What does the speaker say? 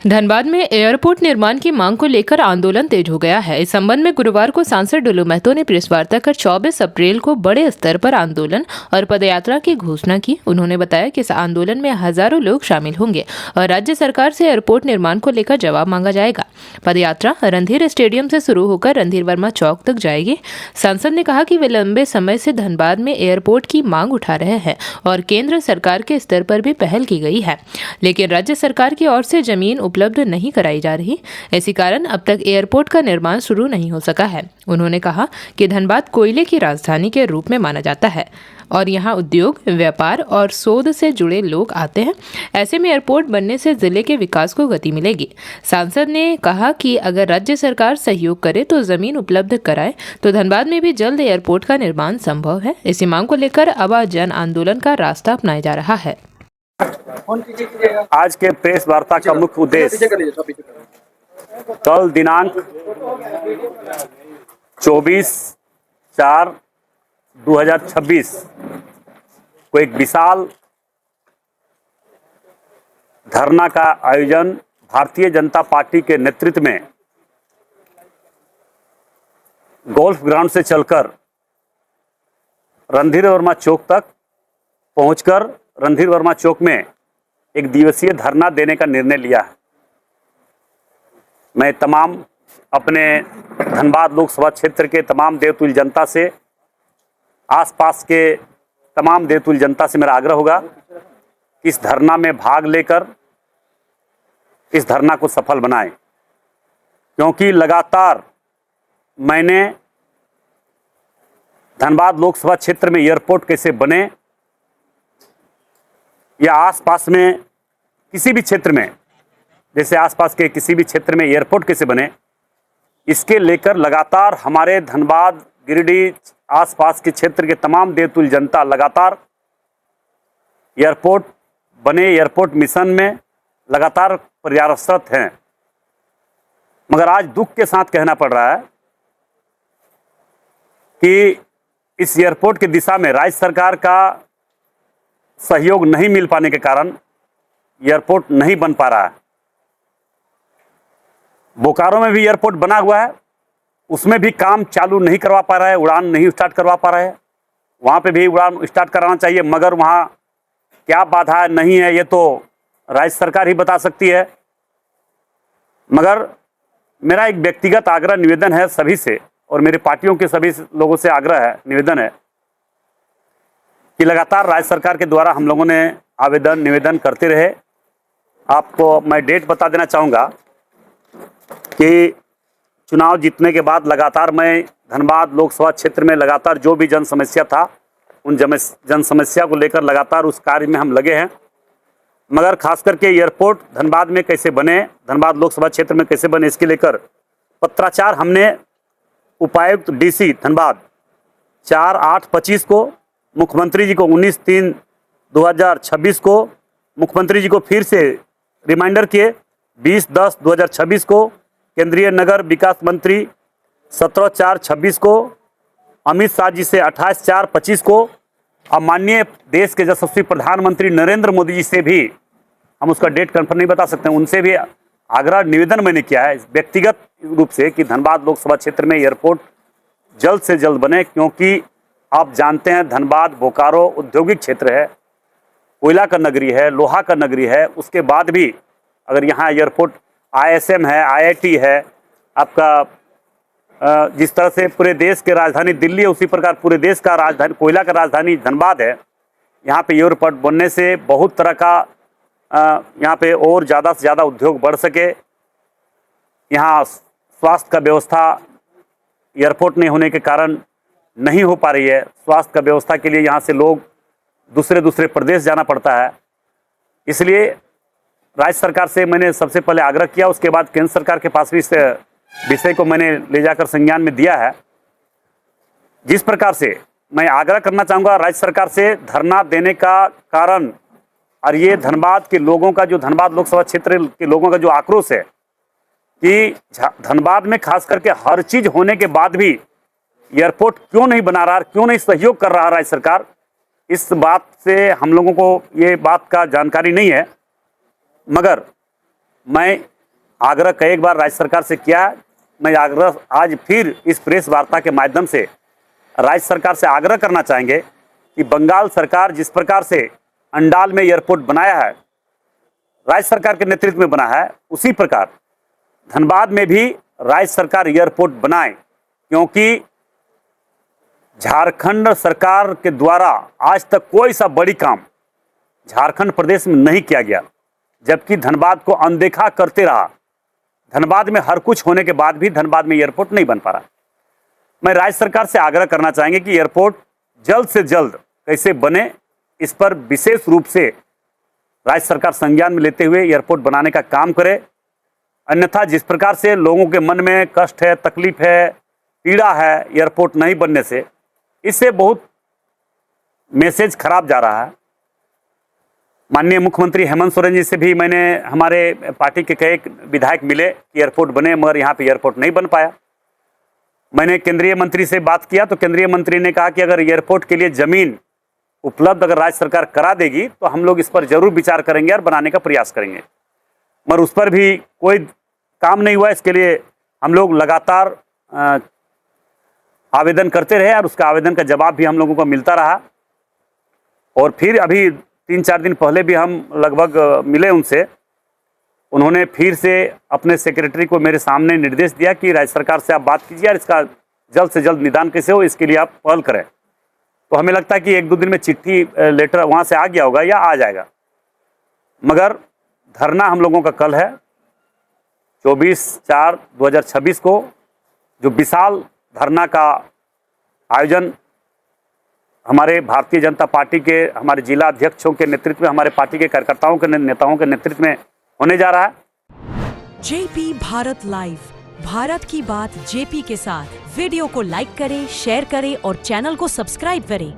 धनबाद में एयरपोर्ट निर्माण की मांग को लेकर आंदोलन तेज हो गया है। इस संबंध में गुरुवार को सांसद डुल्लू महतो ने प्रेस वार्ता कर 24 अप्रैल को बड़े स्तर पर आंदोलन और पदयात्रा की घोषणा की। उन्होंने बताया कि इस आंदोलन में हजारों लोग शामिल होंगे और राज्य सरकार से एयरपोर्ट निर्माण को लेकर जवाब मांगा जाएगा। पदयात्रा रणधीर स्टेडियम से शुरू होकर रणधीर वर्मा चौक तक जाएगी। सांसद ने कहा कि वे लंबे समय से धनबाद में एयरपोर्ट की मांग उठा रहे हैं और केंद्र सरकार के स्तर पर भी पहल की गई है, लेकिन राज्य सरकार की ओर से जमीन उपलब्ध नहीं कराई जा रही। इसी कारण अब तक एयरपोर्ट का निर्माण शुरू नहीं हो सका है। उन्होंने कहा कि धनबाद कोयले की राजधानी के रूप में माना जाता है और यहाँ उद्योग, व्यापार और शोध से जुड़े लोग आते हैं। ऐसे में एयरपोर्ट बनने से जिले के विकास को गति मिलेगी। सांसद ने कहा कि अगर राज्य सरकार सहयोग करे तो जमीन उपलब्ध कराए तो धनबाद में भी जल्द एयरपोर्ट का निर्माण संभव है। इसी मांग को लेकर अब जन आंदोलन का रास्ता अपनाया जा रहा है। आज के प्रेस वार्ता का मुख्य उद्देश्य कल दिनांक 24/4/2026 को एक विशाल धरना का आयोजन भारतीय जनता पार्टी के नेतृत्व में गोल्फ ग्राउंड से चलकर रणधीर वर्मा चौक तक पहुंचकर रणधीर वर्मा चौक में एक दिवसीय धरना देने का निर्णय लिया है। मैं तमाम अपने धनबाद लोकसभा क्षेत्र के तमाम देवतुल्य जनता से, आसपास के तमाम देवतुल्य जनता से मेरा आग्रह होगा कि इस धरना में भाग लेकर इस धरना को सफल बनाएं, क्योंकि लगातार मैंने धनबाद लोकसभा क्षेत्र में एयरपोर्ट कैसे बने या आसपास में किसी भी क्षेत्र में, जैसे आसपास के किसी भी क्षेत्र में एयरपोर्ट कैसे बने, इसके लेकर लगातार हमारे धनबाद, गिरिडीह आसपास के क्षेत्र के तमाम देवतुल्य जनता लगातार एयरपोर्ट बने, एयरपोर्ट मिशन में लगातार प्रयासरत हैं। मगर आज दुख के साथ कहना पड़ रहा है कि इस एयरपोर्ट की दिशा में राज्य सरकार का सहयोग नहीं मिल पाने के कारण एयरपोर्ट नहीं बन पा रहा है। बोकारो में भी एयरपोर्ट बना हुआ है, उसमें भी काम चालू नहीं करवा पा रहा है, उड़ान नहीं स्टार्ट करवा पा रहा है। वहाँ पे भी उड़ान स्टार्ट कराना चाहिए, मगर वहाँ क्या बाधा है नहीं है ये तो राज्य सरकार ही बता सकती है। मगर मेरा एक व्यक्तिगत आग्रह निवेदन है सभी से, और मेरी पार्टियों के सभी लोगों से आग्रह है, निवेदन है कि लगातार राज्य सरकार के द्वारा हम लोगों ने आवेदन निवेदन करते रहे। आपको मैं डेट बता देना चाहूँगा कि चुनाव जीतने के बाद लगातार मैं धनबाद लोकसभा क्षेत्र में लगातार जो भी जन समस्या था उन जन समस्या को लेकर लगातार उस कार्य में हम लगे हैं। मगर खास करके एयरपोर्ट धनबाद में कैसे बने, धनबाद लोकसभा क्षेत्र में कैसे बने, इसके लेकर पत्राचार हमने उपायुक्त डीसी धनबाद 4/8/25 को, मुख्यमंत्री जी को 19/3/2026 को, मुख्यमंत्री जी को फिर से रिमाइंडर किए 20/10/2026 को, केंद्रीय नगर विकास मंत्री 17/4/26 को, अमित शाह जी से 28/4/25 को, और माननीय देश के यशस्वी प्रधानमंत्री नरेंद्र मोदी जी से भी हम उसका डेट कंफर्म नहीं बता सकते हैं, उनसे भी आग्रह निवेदन मैंने किया है व्यक्तिगत रूप से कि धनबाद लोकसभा क्षेत्र में एयरपोर्ट जल्द से जल्द बने। क्योंकि आप जानते हैं धनबाद बोकारो औद्योगिक क्षेत्र है, कोयला का नगरी है, लोहा का नगरी है। उसके बाद भी अगर यहाँ एयरपोर्ट ISM है, IIT है, आपका जिस तरह से पूरे देश के राजधानी दिल्ली है, उसी प्रकार पूरे देश का राजधानी, कोयला का राजधानी धनबाद है। यहाँ पे एयरपोर्ट बनने से बहुत तरह का यहाँ पे और ज़्यादा से ज़्यादा उद्योग बढ़ सके। यहाँ स्वास्थ्य का व्यवस्था एयरपोर्ट नहीं होने के कारण नहीं हो पा रही है। स्वास्थ्य का व्यवस्था के लिए यहाँ से लोग दूसरे प्रदेश जाना पड़ता है। इसलिए राज्य सरकार से मैंने सबसे पहले आग्रह किया, उसके बाद केंद्र सरकार के पास भी इस विषय को मैंने ले जाकर संज्ञान में दिया है। जिस प्रकार से मैं आग्रह करना चाहूँगा राज्य सरकार से धरना देने का कारण, और ये धनबाद के लोगों का, जो धनबाद लोकसभा क्षेत्र के लोगों का जो आक्रोश है कि धनबाद में खास करके हर चीज़ होने के बाद भी एयरपोर्ट क्यों नहीं बना रहा, क्यों नहीं सहयोग कर रहा राज्य सरकार, इस बात से हम लोगों को ये बात का जानकारी नहीं है। मगर मैं आग्रह कई बार राज्य सरकार से किया है। मैं आग्रह आज फिर इस प्रेस वार्ता के माध्यम से राज्य सरकार से आग्रह करना चाहेंगे कि बंगाल सरकार जिस प्रकार से अंडाल में एयरपोर्ट बनाया है, राज्य सरकार के नेतृत्व में बना है, उसी प्रकार धनबाद में भी राज्य सरकार एयरपोर्ट बनाए, क्योंकि झारखंड सरकार के द्वारा आज तक कोई सा बड़ी काम झारखंड प्रदेश में नहीं किया गया, जबकि धनबाद को अनदेखा करते रहा। धनबाद में हर कुछ होने के बाद भी धनबाद में एयरपोर्ट नहीं बन पा रहा। मैं राज्य सरकार से आग्रह करना चाहेंगे कि एयरपोर्ट जल्द से जल्द कैसे बने, इस पर विशेष रूप से राज्य सरकार संज्ञान में लेते हुए एयरपोर्ट बनाने का काम करे। अन्यथा जिस प्रकार से लोगों के मन में कष्ट है, तकलीफ है, पीड़ा है एयरपोर्ट नहीं बनने से, इससे बहुत मैसेज खराब जा रहा है। माननीय मुख्यमंत्री हेमंत सोरेन जी से भी मैंने, हमारे पार्टी के कई विधायक मिले कि एयरपोर्ट बने, मगर यहाँ पे एयरपोर्ट नहीं बन पाया। मैंने केंद्रीय मंत्री से बात किया तो केंद्रीय मंत्री ने कहा कि अगर एयरपोर्ट के लिए जमीन उपलब्ध अगर राज्य सरकार करा देगी तो हम लोग इस पर जरूर विचार करेंगे और बनाने का प्रयास करेंगे, मगर उस पर भी कोई काम नहीं हुआ। इसके लिए हम लोग लगातार आवेदन करते रहे और उसका आवेदन का जवाब भी हम लोगों को मिलता रहा। और फिर अभी 3-4 दिन पहले भी हम लगभग मिले उनसे। उन्होंने फिर से अपने सेक्रेटरी को मेरे सामने निर्देश दिया कि राज्य सरकार से आप बात कीजिए और इसका जल्द से जल्द निदान कैसे हो, इसके लिए आप पहल करें। तो हमें लगता है कि 1-2 दिन में चिट्ठी लेटर वहाँ से आ गया होगा या आ जाएगा, मगर धरना हम लोगों का कल है 24/4/2026 को, जो विशाल धरना का आयोजन हमारे भारतीय जनता पार्टी के हमारे जिला अध्यक्षों के नेतृत्व में, हमारे पार्टी के कार्यकर्ताओं के नेताओं के नेतृत्व में होने जा रहा है। जेपी भारत लाइव, भारत की बात जेपी के साथ। वीडियो को लाइक करें, शेयर करें और चैनल को सब्सक्राइब करें।